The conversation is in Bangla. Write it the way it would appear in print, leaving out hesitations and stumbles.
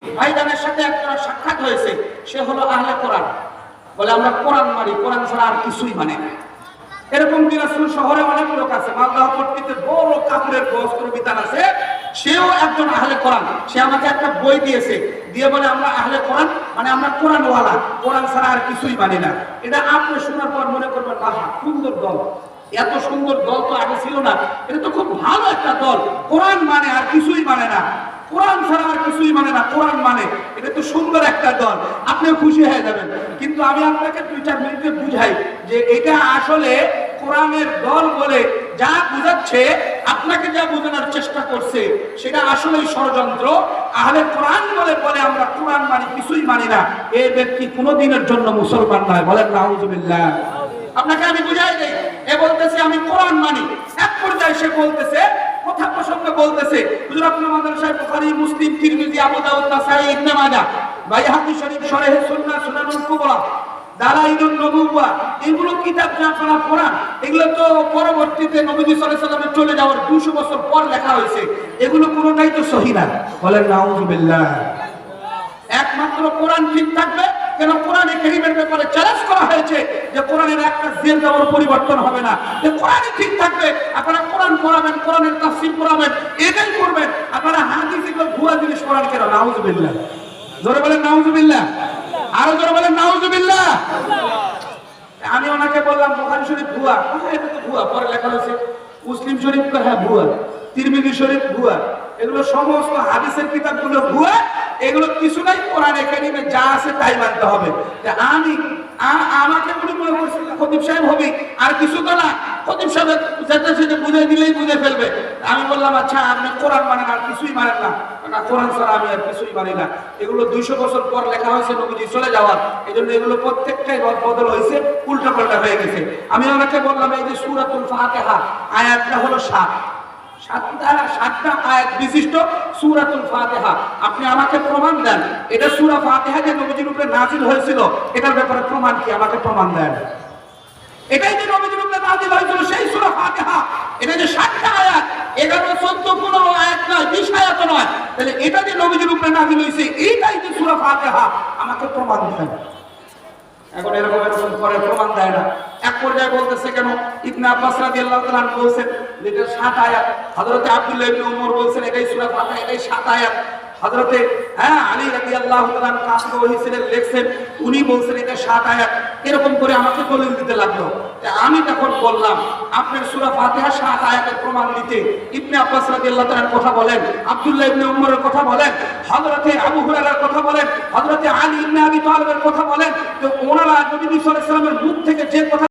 ভাইজানের সাথে একটা সাক্ষাৎ হয়েছে, সে হলো আহলে কোরআন, বলে আমরা কোরআন মানি, কোরআন ছাড়া আর কিছুই মানে না। এরকম দিনাজপুর শহরে অনেক লোক আছে, মালদহ পট্টিতে বড় কাপড়ের বস্ত্র বিতান আছে, সেও একজন আহলে কোরআন। সে আমাকে একটা বই দিয়েছে, দিয়ে বলে আমরা আহলে কোরআন মানে আমরা কোরআনওয়ালা, কোরআন ছাড়া আর কিছুই মানি না। এটা আপনি শোনার পর মনে করবেন বাহ সুন্দর দল, এত সুন্দর দল তো আগে ছিল না, এটা তো খুব ভালো একটা দল, কোরআন মানে আর কিছুই মানে না, কোরআন ছাড়া আর কিছুই মানে না, কোরআন মানে, এটা তো সুন্দর একটা দল, আপনিও খুশি হয়ে যাবেন। কিন্তু আমি আপনাকে 2-4 মিনিটে বুঝাই যে এটা আসলে কোরআনের দল বলে যা বুঝাচ্ছে, আপনাকে যা বোঝানোর চেষ্টা করছে সেটা আসলেই ষড়যন্ত্র। আহলে কোরআন বলে বলে আমরা কোরআন মানি, কিছুই মানি না, এই ব্যক্তি কোনোদিনের জন্য মুসলমান নয়। বলেন নাউজুবিল্লাহ। আপনাকে আমি বুঝাই দেই, এ বলতেছে আমি কোরআন মানি, এক পর্যায়ে সে বলতেছে, কথা প্রসঙ্গে বলতেছে, হুজুর আপনার মাদ্রাসায় বুখারী, মুসলিম, তিরমিজি, আবু দাউদ, নাসাঈ, ইবনে মাজাহ, বাইহাকী শরীফ, শরহ সুন্নাহ, সুনানুল কুবরা, দালাইলুন নবুওয়া, এগুলো কিতাব যে আপনারা পড়ান, এগুলো তো পরবর্তীতে নবীজি সাল্লাল্লাহু আলাইহি ওয়াসাল্লামের চলে যাওয়ার 200 বছর পর লেখা হয়েছে, এগুলো কোনোটাই তো সহিহ না। বলেন নাউজুবিল্লাহ। একমাত্র কোরআন ঠিক থাকবে, কেন কোরআনে কারীমের ব্যাপারে চ্যালেঞ্জ করা হয়েছে যে কোরআনের একটা জের দেওয়ার পরিবর্তন হবে না, যে কোরআনই ঠিক থাকবে। আপনারা কোরআন পড়াবেন, কোরআনের তাফসীর পড়াবেন, এটাই করবেন। আপনারা হাদিস এগুলো ভুয়া জিনিস পড়ান কেন? নাউজুবিল্লাহ। জোরে বলেন নাউজুবিল্লাহ, আরো জোরে বলেন নাউজুবিল্লাহ। আমি ওনাকে বললাম বুখারী শরীফ ভুয়া, এটা তো ভুয়া, পরে লেখা হয়েছে। মুসলিম শরীফ হ্যাঁ ভুয়া, তিরমিজি শরীফ ভুয়া, এগুলো সমস্ত হাদিসের কিতাবগুলো ভুয়া, এগুলো কিছু নাই, কোরআনে কারীমে যা আছে তাই মানতে হবে। আমি আমাকে উনি মনে করছেন খতিব সাহেব হবি, আর কিছু তো না, খতিব সাহেব যেটা সেটা বুঝে দিলেই বুঝে ফেলবে। আমি বললাম আচ্ছা আপনি কোরআন মানেন আর কিছুই মানেন না? না, কোরআন ছাড়া আমি আর কিছুই মানি না। এগুলো 200 বছর পর লেখা হয়েছে নবীজি চলে যাওয়ার, এই জন্য এগুলো প্রত্যেকটাই রদ বদল হয়েছে, উল্টা পাল্টা হয়ে গেছে। আমি ওনাকে বললাম এই যে সূরাতুল ফাতিহা আয়াতটা হলো 7টা আয়াত বিশিষ্ট সূরাতুল ফাতিহা, আপনি আমাকে প্রমাণ দেন এটা সূরা ফাতিহা যে নবীজির উপরে নাযিল হয়েছিল, এটার ব্যাপারে প্রমাণ কি? আমাকে প্রমাণ দেন। এটাই যে নবীজির উপরে নাযিল হয়েছিল সেই সূরা ফাতিহা, এটা যে 7টা আয়াত, 11, 14, 15 আয়াত নয়, 20 আয়াত নয়, তাহলে এটা যে নবীজির উপরে নাযিল হয়েছে এইটাই যে সূরা ফাতিহা, আমাকে প্রমাণ দেন। এখন এরকম করে প্রমাণ দেয় না। এক পর্যায়ে বলতেছে কেন, ইবনে আব্বাস রাদিয়াল্লাহু তাআলা বলেছেন এটা 7 আয়াত, হযরত আব্দুল্লাহ ইবনে ওমর বলেছেন এটাই সূরা ফাতিহা, এটাই 7 আয়াত, হযরতে আলী রাদিয়াল্লাহু তাআলা কাছে ওহী ছিলেন লিখছেন, উনি বলছেন এটা 7 আয়াত। এরকম করে আমাকে দলিল দিতে লাগলো। আমি তখন বললাম আপনার সূরা ফাতিহা 7 আয়াতের প্রমাণ দিতে ইবনে আব্বাস রাদিয়াল্লাহু তাআলার কথা বলেন, আব্দুল্লাহ ইবনে ওমরের কথা বলেন, হযরতে আবু হুরায়রার কথা বলেন, হযরতে আলী ইবনে আবি তালিবের কথা বলেন, তো ওনারা নবী সাল্লাল্লাহু আলাইহি ওয়াসাল্লামের মুখ থেকে যে কথা